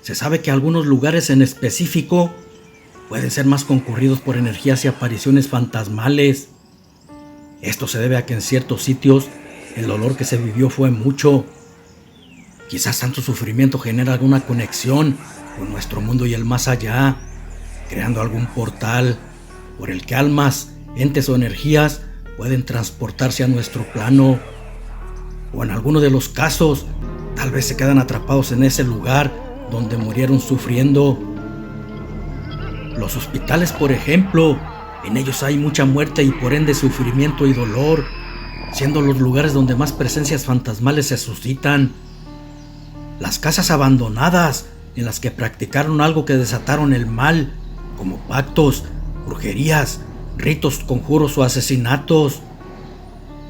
Se sabe que algunos lugares en específico pueden ser más concurridos por energías y apariciones fantasmales. Esto se debe a que en ciertos sitios el dolor que se vivió fue mucho. Quizás tanto sufrimiento genera alguna conexión con nuestro mundo y el más allá, creando algún portal por el que almas, entes o energías pueden transportarse a nuestro plano. O en alguno de los casos, tal vez se quedan atrapados en ese lugar donde murieron sufriendo. Los hospitales, por ejemplo, en ellos hay mucha muerte y por ende sufrimiento y dolor, siendo los lugares donde más presencias fantasmales se suscitan. Las casas abandonadas, en las que practicaron algo que desataron el mal, como pactos, brujerías, ritos, conjuros o asesinatos.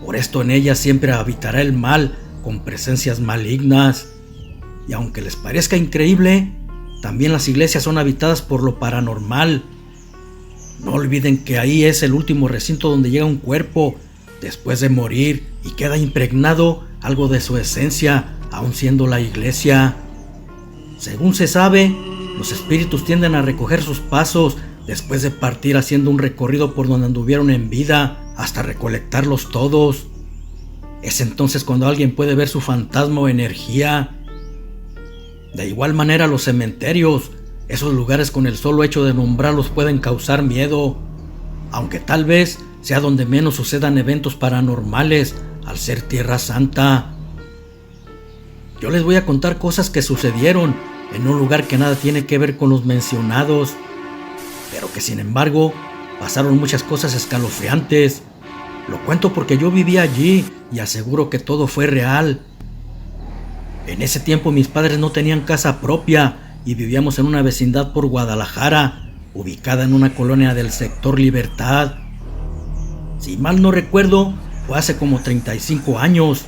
Por esto en ellas siempre habitará el mal con presencias malignas. Y aunque les parezca increíble, también las iglesias son habitadas por lo paranormal. No olviden que ahí es el último recinto donde llega un cuerpo después de morir y queda impregnado algo de su esencia, aun siendo la iglesia. Según se sabe, los espíritus tienden a recoger sus pasos después de partir, haciendo un recorrido por donde anduvieron en vida hasta recolectarlos todos. Es entonces cuando alguien puede ver su fantasma o energía. De igual manera, los cementerios, esos lugares con el solo hecho de nombrarlos pueden causar miedo, aunque tal vez sea donde menos sucedan eventos paranormales al ser Tierra Santa. Yo les voy a contar cosas que sucedieron en un lugar que nada tiene que ver con los mencionados, pero que sin embargo pasaron muchas cosas escalofriantes. Lo cuento porque yo vivía allí y aseguro que todo fue real. En ese tiempo mis padres no tenían casa propia y vivíamos en una vecindad por Guadalajara, ubicada en una colonia del sector Libertad. Si mal no recuerdo, fue hace como 35 años.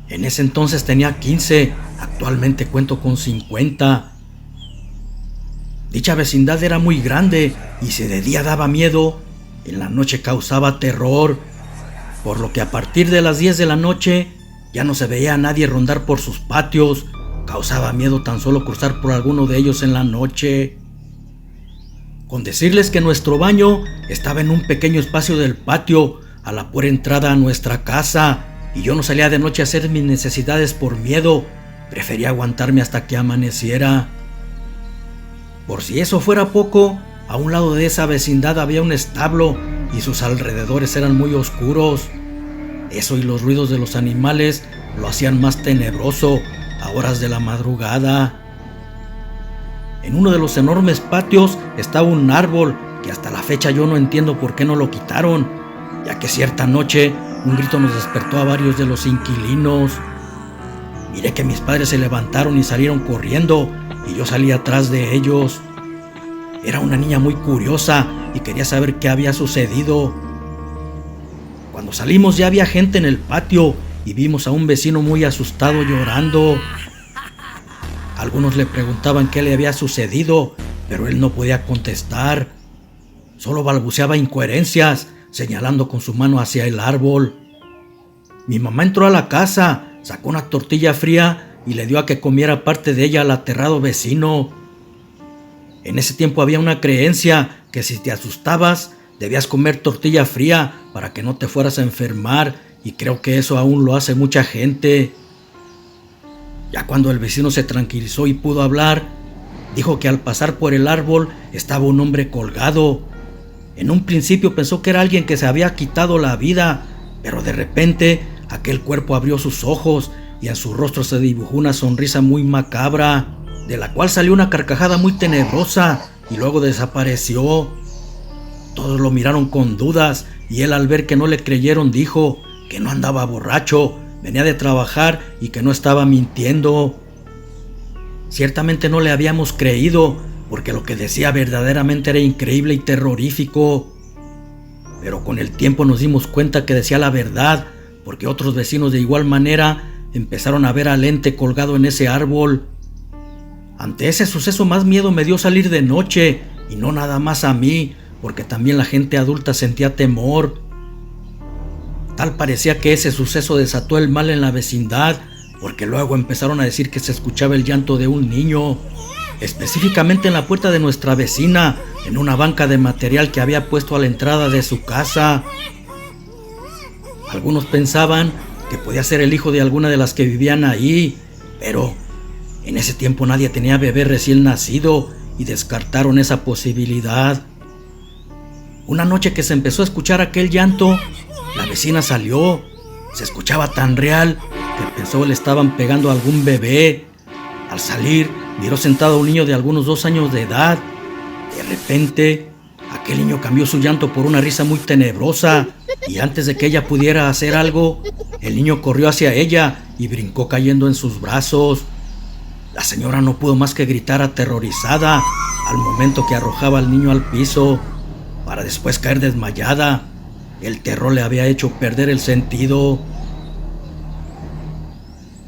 En ese entonces tenía 15, actualmente cuento con 50. Dicha vecindad era muy grande y si de día daba miedo, en la noche causaba terror, por lo que a partir de las 10 de la noche ya no se veía a nadie rondar por sus patios. Causaba miedo tan solo cruzar por alguno de ellos en la noche. Con decirles que nuestro baño estaba en un pequeño espacio del patio a la pura entrada a nuestra casa, y yo no salía de noche a hacer mis necesidades por miedo. Prefería aguantarme hasta que amaneciera. Por si eso fuera poco, a un lado de esa vecindad había un establo y sus alrededores eran muy oscuros. Eso y los ruidos de los animales lo hacían más tenebroso a horas de la madrugada. En uno de los enormes patios estaba un árbol que hasta la fecha yo no entiendo por qué no lo quitaron, ya que cierta noche un grito nos despertó a varios de los inquilinos. Miré que mis padres se levantaron y salieron corriendo, y yo salí atrás de ellos. Era una niña muy curiosa y quería saber qué había sucedido. Cuando salimos ya había gente en el patio y vimos a un vecino muy asustado llorando. Algunos le preguntaban qué le había sucedido, pero él no podía contestar. Solo balbuceaba incoherencias, señalando con su mano hacia el árbol. Mi mamá entró a la casa, sacó una tortilla fría y le dio a que comiera parte de ella al aterrado vecino. En ese tiempo había una creencia que si te asustabas, debías comer tortilla fría para que no te fueras a enfermar, y creo que eso aún lo hace mucha gente. Ya cuando el vecino se tranquilizó y pudo hablar, dijo que al pasar por el árbol estaba un hombre colgado. En un principio pensó que era alguien que se había quitado la vida, pero de repente aquel cuerpo abrió sus ojos y en su rostro se dibujó una sonrisa muy macabra, de la cual salió una carcajada muy tenebrosa y luego desapareció. Todos lo miraron con dudas y él, al ver que no le creyeron, dijo que no andaba borracho, venía de trabajar y que no estaba mintiendo. Ciertamente no le habíamos creído, porque lo que decía verdaderamente era increíble y terrorífico. Pero con el tiempo nos dimos cuenta que decía la verdad, porque otros vecinos de igual manera empezaron a ver al ente colgado en ese árbol. Ante ese suceso más miedo me dio salir de noche, y no nada más a mí, porque también la gente adulta sentía temor. Tal parecía que ese suceso desató el mal en la vecindad, porque luego empezaron a decir que se escuchaba el llanto de un niño. específicamente en la puerta de nuestra vecina, en una banca de material que había puesto a la entrada de su casa. Algunos pensaban que podía ser el hijo de alguna de las que vivían ahí, pero en ese tiempo nadie tenía bebé recién nacido y descartaron esa posibilidad. Una noche que se empezó a escuchar aquel llanto, la vecina salió. Se escuchaba tan real que pensó le estaban pegando a algún bebé. Al salir, miró sentado a un niño de algunos 2 años de edad. De repente, aquel niño cambió su llanto por una risa muy tenebrosa, y antes de que ella pudiera hacer algo, el niño corrió hacia ella y brincó cayendo en sus brazos. La señora no pudo más que gritar aterrorizada al momento que arrojaba al niño al piso, para después caer desmayada. El terror le había hecho perder el sentido.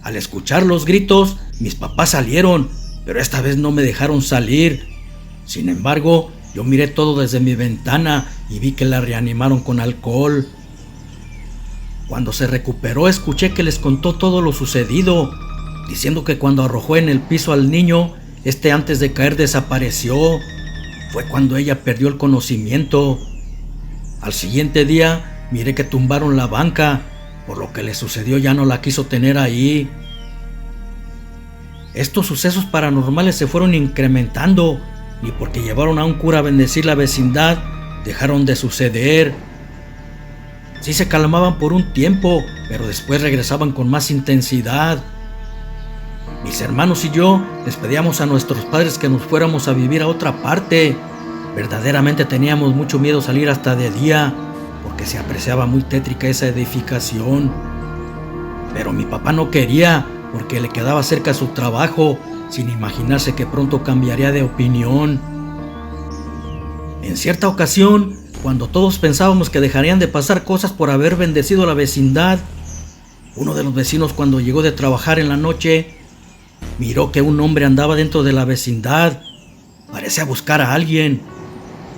Al escuchar los gritos, mis papás salieron, pero esta vez no me dejaron salir. Sin embargo, yo miré todo desde mi ventana y vi que la reanimaron con alcohol. Cuando se recuperó, escuché que les contó todo lo sucedido, diciendo que cuando arrojó en el piso al niño, este antes de caer desapareció. Fue cuando ella perdió el conocimiento. Al siguiente día, miré que tumbaron la banca, por lo que le sucedió ya no la quiso tener ahí. Estos sucesos paranormales se fueron incrementando, y porque llevaron a un cura a bendecir la vecindad, dejaron de suceder. Sí se calmaban por un tiempo, pero después regresaban con más intensidad. Mis hermanos y yo les pedíamos a nuestros padres que nos fuéramos a vivir a otra parte. Verdaderamente teníamos mucho miedo salir hasta de día, porque se apreciaba muy tétrica esa edificación. Pero mi papá no quería, porque le quedaba cerca su trabajo, sin imaginarse que pronto cambiaría de opinión. En cierta ocasión, cuando todos pensábamos que dejarían de pasar cosas por haber bendecido la vecindad, uno de los vecinos, cuando llegó de trabajar en la noche, miró que un hombre andaba dentro de la vecindad. Parecía buscar a alguien.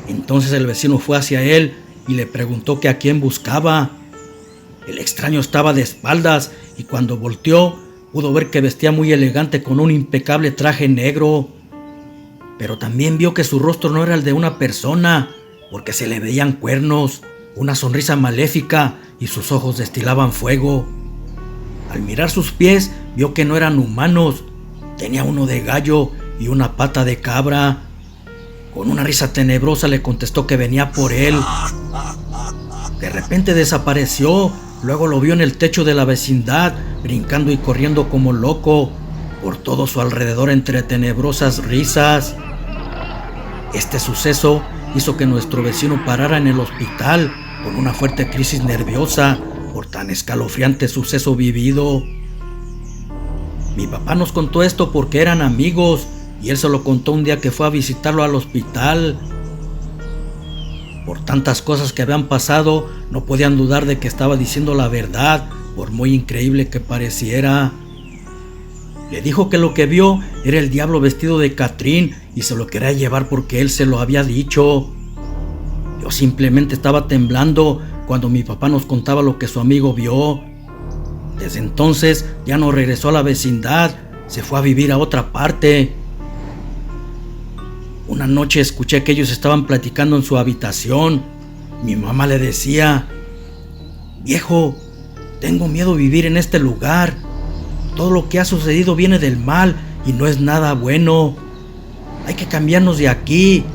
Entonces el vecino fue hacia él y le preguntó que a quién buscaba. El extraño estaba de espaldas y cuando volteó pudo ver que vestía muy elegante con un impecable traje negro. Pero también vio que su rostro no era el de una persona, porque se le veían cuernos, una sonrisa maléfica y sus ojos destilaban fuego. Al mirar sus pies vio que no eran humanos. Tenía uno de gallo y una pata de cabra. Con una risa tenebrosa le contestó que venía por él. De repente desapareció. Luego lo vio en el techo de la vecindad, brincando y corriendo como loco, por todo su alrededor entre tenebrosas risas. Este suceso hizo que nuestro vecino parara en el hospital con una fuerte crisis nerviosa por tan escalofriante suceso vivido. Mi papá nos contó esto porque eran amigos y él se lo contó un día que fue a visitarlo al hospital. Por tantas cosas que habían pasado, no podían dudar de que estaba diciendo la verdad, por muy increíble que pareciera. Le dijo que lo que vio era el diablo vestido de Catrín y se lo quería llevar porque él se lo había dicho. Yo simplemente estaba temblando cuando mi papá nos contaba lo que su amigo vio. Desde entonces ya no regresó a la vecindad, se fue a vivir a otra parte. Una noche escuché que ellos estaban platicando en su habitación. Mi mamá le decía: «Viejo, tengo miedo de vivir en este lugar. Todo lo que ha sucedido viene del mal y no es nada bueno. Hay que cambiarnos de aquí.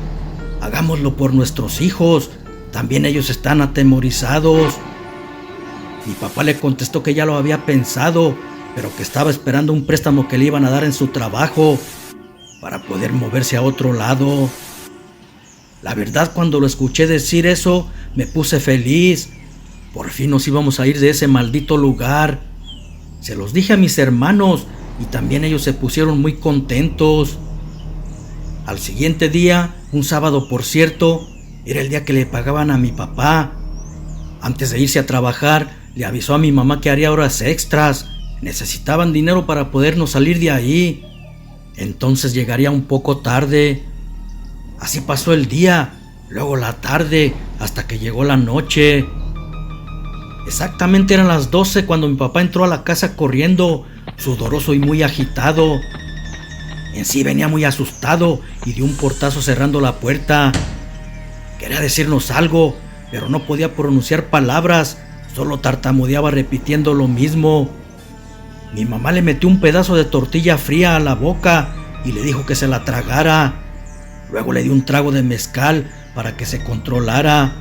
Hagámoslo por nuestros hijos. También ellos están atemorizados». Mi papá le contestó que ya lo había pensado, pero que estaba esperando un préstamo que le iban a dar en su trabajo para poder moverse a otro lado. La verdad, cuando lo escuché decir eso, me puse feliz. Por fin nos íbamos a ir de ese maldito lugar. Se los dije a mis hermanos y también ellos se pusieron muy contentos. Al siguiente día, un sábado por cierto, era el día que le pagaban a mi papá. Antes de irse a trabajar, le avisó a mi mamá que haría horas extras. Necesitaban dinero para podernos salir de ahí. Entonces llegaría un poco tarde. Así pasó el día, luego la tarde, hasta que llegó la noche. Exactamente eran las 12 cuando mi papá entró a la casa corriendo, sudoroso y muy agitado. En sí venía muy asustado y dio un portazo cerrando la puerta. Quería decirnos algo, pero no podía pronunciar palabras, solo tartamudeaba repitiendo lo mismo. Mi mamá le metió un pedazo de tortilla fría a la boca y le dijo que se la tragara. Luego le dio un trago de mezcal para que se controlara.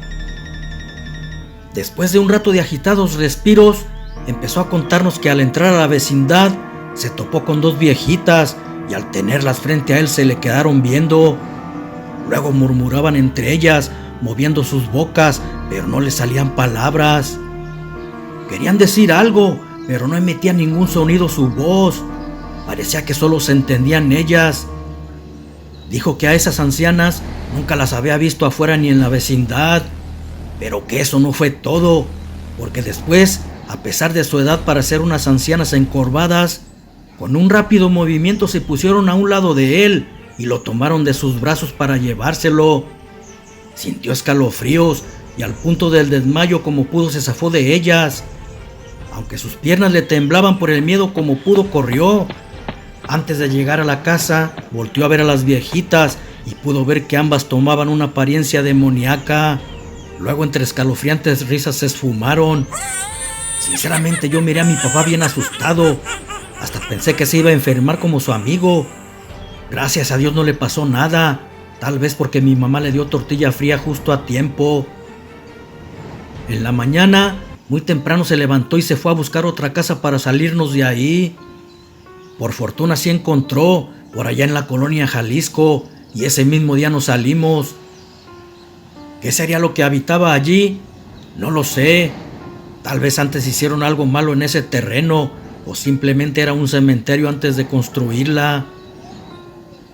Después de un rato de agitados respiros, empezó a contarnos que al entrar a la vecindad se topó con dos viejitas y al tenerlas frente a él se le quedaron viendo. Luego murmuraban entre ellas, moviendo sus bocas, pero no les salían palabras. Querían decir algo, pero no emitía ningún sonido su voz. Parecía que solo se entendían ellas. Dijo que a esas ancianas nunca las había visto afuera ni en la vecindad, pero que eso no fue todo, porque después, a pesar de su edad para ser unas ancianas encorvadas, con un rápido movimiento se pusieron a un lado de él y lo tomaron de sus brazos para llevárselo. Sintió escalofríos y al punto del desmayo como pudo se zafó de ellas. Aunque sus piernas le temblaban por el miedo, como pudo corrió. Antes de llegar a la casa, volteó a ver a las viejitas y pudo ver que ambas tomaban una apariencia demoníaca. Luego entre escalofriantes risas se esfumaron. Sinceramente yo miré a mi papá bien asustado. Hasta pensé que se iba a enfermar como su amigo. Gracias a Dios no le pasó nada. Tal vez porque mi mamá le dio tortilla fría justo a tiempo. En la mañana, muy temprano se levantó y se fue a buscar otra casa para salirnos de ahí. Por fortuna sí encontró, por allá en la colonia Jalisco, y ese mismo día nos salimos. ¿Qué sería lo que habitaba allí? No lo sé. Tal vez antes hicieron algo malo en ese terreno, o simplemente era un cementerio antes de construirla.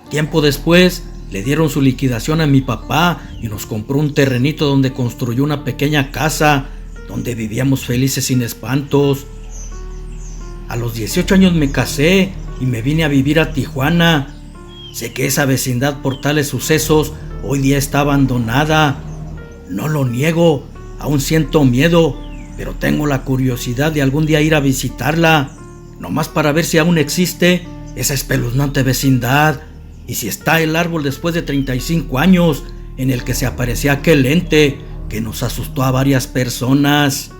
Tiempo después, le dieron su liquidación a mi papá y nos compró un terrenito donde construyó una pequeña casa, donde vivíamos felices sin espantos. A los 18 años me casé y me vine a vivir a Tijuana. Sé que esa vecindad por tales sucesos hoy día está abandonada. No lo niego, aún siento miedo, pero tengo la curiosidad de algún día ir a visitarla, nomás para ver si aún existe esa espeluznante vecindad y si está el árbol después de 35 años en el que se aparecía aquel ente que nos asustó a varias personas.